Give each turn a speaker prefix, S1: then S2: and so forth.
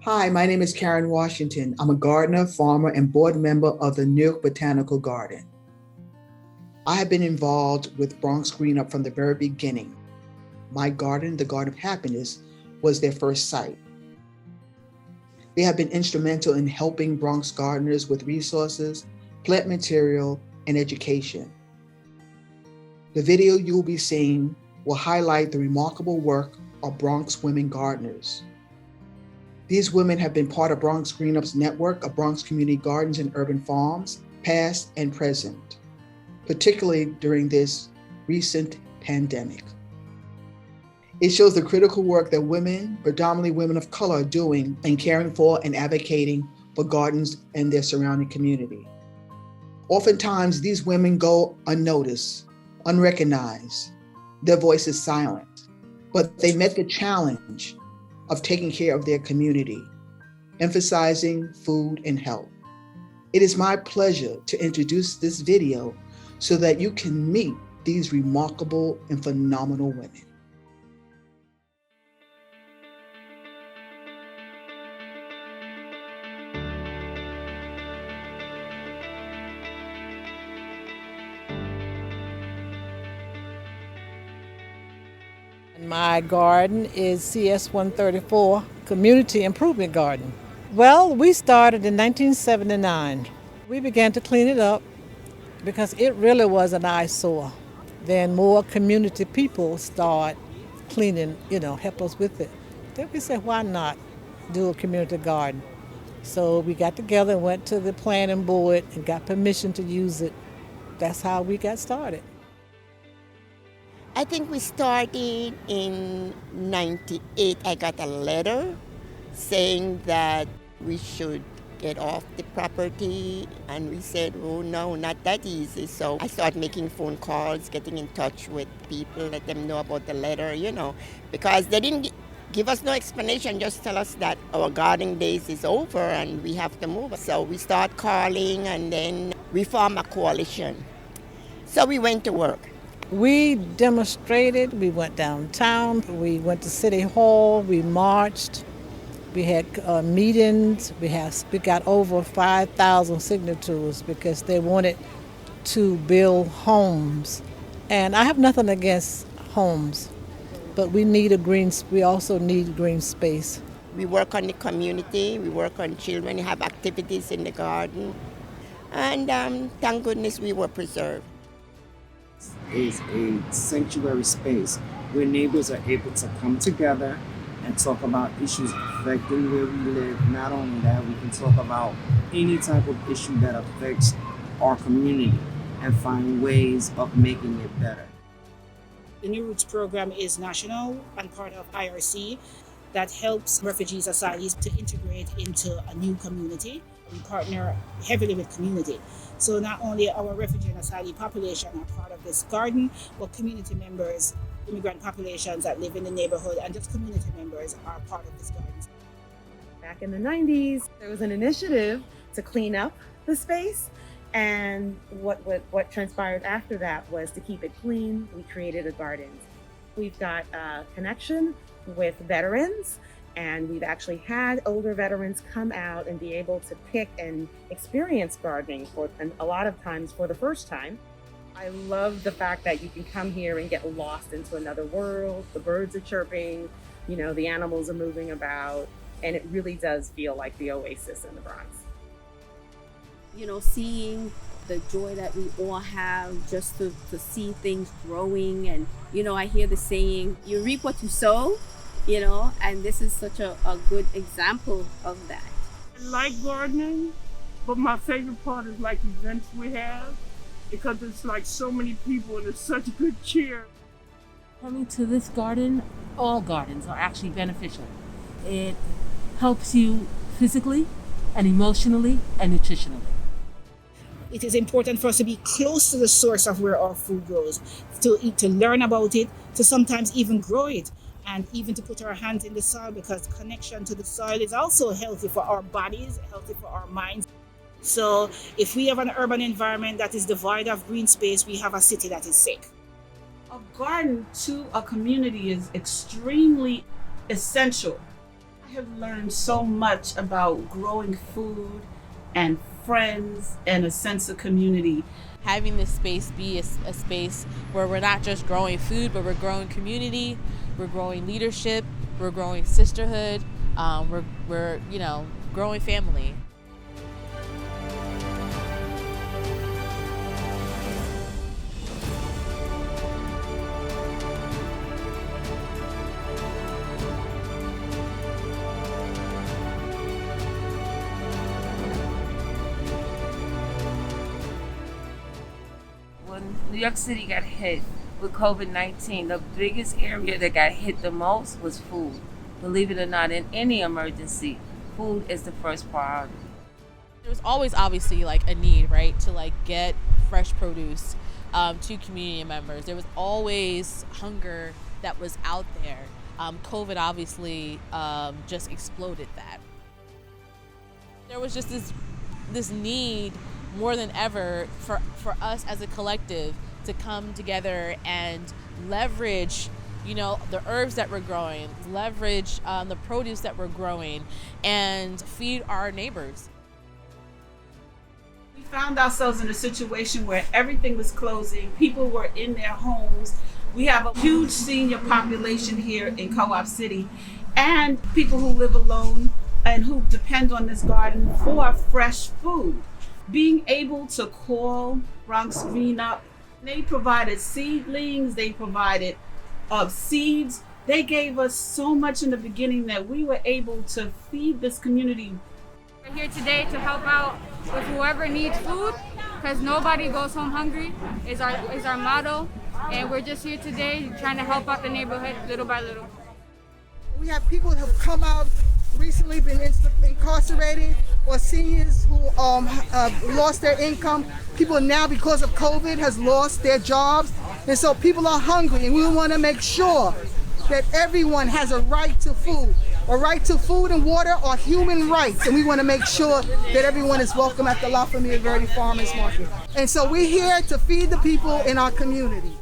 S1: Hi, my name is Karen Washington. I'm a gardener, farmer, and board member of the New York Botanical Garden. I have been involved with Bronx Green Up from the very beginning. My garden, the Garden of Happiness, was their first site. They have been instrumental in helping Bronx gardeners with resources, plant material, and education. The video you will be seeing will highlight the remarkable work of Bronx women gardeners. These women have been part of Bronx Green Up's network of Bronx community gardens and urban farms, past and present, particularly during this recent pandemic. It shows the critical work that women, predominantly women of color, are doing in caring for and advocating for gardens and their surrounding community. Oftentimes, these women go unnoticed, unrecognized. Their voice is silent, but they met the challenge of taking care of their community, emphasizing food and health. It is my pleasure to introduce this video so that you can meet these remarkable and phenomenal women.
S2: My garden is CS 134 Community Improvement Garden. Well, we started in 1979. We began to clean it up because it really was an eyesore. Then more community people start cleaning, help us with it. Then we said, why not do a community garden? So we got together and went to the planning board and got permission to use it. That's how we got started.
S3: I think we started in 98. I got a letter saying that we should get off the property, and we said, oh no, not that easy. So I started making phone calls, getting in touch with people, let them know about the letter, because they didn't give us no explanation, just tell us that our gardening days is over and we have to move. So we start calling, and then we form a coalition. So we went to work.
S2: We demonstrated, we went downtown, we went to City Hall, we marched, we had meetings, we got over 5,000 signatures because they wanted to build homes. And I have nothing against homes, but we also need green space.
S3: We work on the community, we work on children, we have activities in the garden, and thank goodness we were preserved.
S4: Is a sanctuary space where neighbors are able to come together and talk about issues affecting where we live. Not only that, we can talk about any type of issue that affects our community and find ways of making it better.
S5: The New Roots program is national and part of IRC that helps refugees, asylees to integrate into a new community. We partner heavily with community. So not only our refugee and asylee population are part of this garden, but community members, immigrant populations that live in the neighborhood, and just community members are part of this garden.
S6: Back in the 90s, there was an initiative to clean up the space. And what transpired after that was to keep it clean. We created a garden. We've got a connection with veterans, and we've actually had older veterans come out and be able to pick and experience gardening and a lot of times for the first time. I love the fact that you can come here and get lost into another world. The birds are chirping, the animals are moving about, and it really does feel like the oasis in the Bronx.
S7: Seeing the joy that we all have just to see things growing. And, I hear the saying, you reap what you sow. And this is such a good example of that.
S8: I like gardening, but my favorite part is like events we have, because it's like so many people and it's such good cheer.
S9: Coming to this garden, all gardens are actually beneficial. It helps you physically and emotionally and nutritionally.
S5: It is important for us to be close to the source of where our food grows, to learn about it, to sometimes even grow it, and even to put our hands in the soil, because connection to the soil is also healthy for our bodies, healthy for our minds. So if we have an urban environment that is devoid of green space, we have a city that is sick.
S10: A garden to a community is extremely essential. have learned so much about growing food and friends and a sense of community.
S11: Having this space be a space where we're not just growing food, but we're growing community, we're growing leadership, we're growing sisterhood, we're growing family.
S12: When New York City got hit with COVID-19, the biggest area that got hit the most was food. Believe it or not, in any emergency, food is the first priority.
S11: There was always obviously like a need, right, to like get fresh produce to community members. There was always hunger that was out there. COVID obviously just exploded that. There was just this need more than ever for us as a collective to come together and leverage the herbs that we're growing, leverage the produce that we're growing, and feed our neighbors.
S10: We found ourselves in a situation where everything was closing, people were in their homes. We have a huge senior population here in Co-op City, and people who live alone and who depend on this garden for fresh food. Being able to call Bronx Green up, they provided seedlings, they provided seeds. They gave us so much in the beginning that we were able to feed this community.
S13: We're here today to help out with whoever needs food, because nobody goes home hungry is our motto, and we're just here today trying to help out the neighborhood little by little.
S14: We have people who have come out recently, been incarcerated, or seniors who lost their income. People now, because of COVID, has lost their jobs, and so people are hungry, and we want to make sure that everyone has a right to food. A right to food and water are human rights, and we want to make sure that everyone is welcome at the La Familia Verde Farmers Market. And so we're here to feed the people in our community.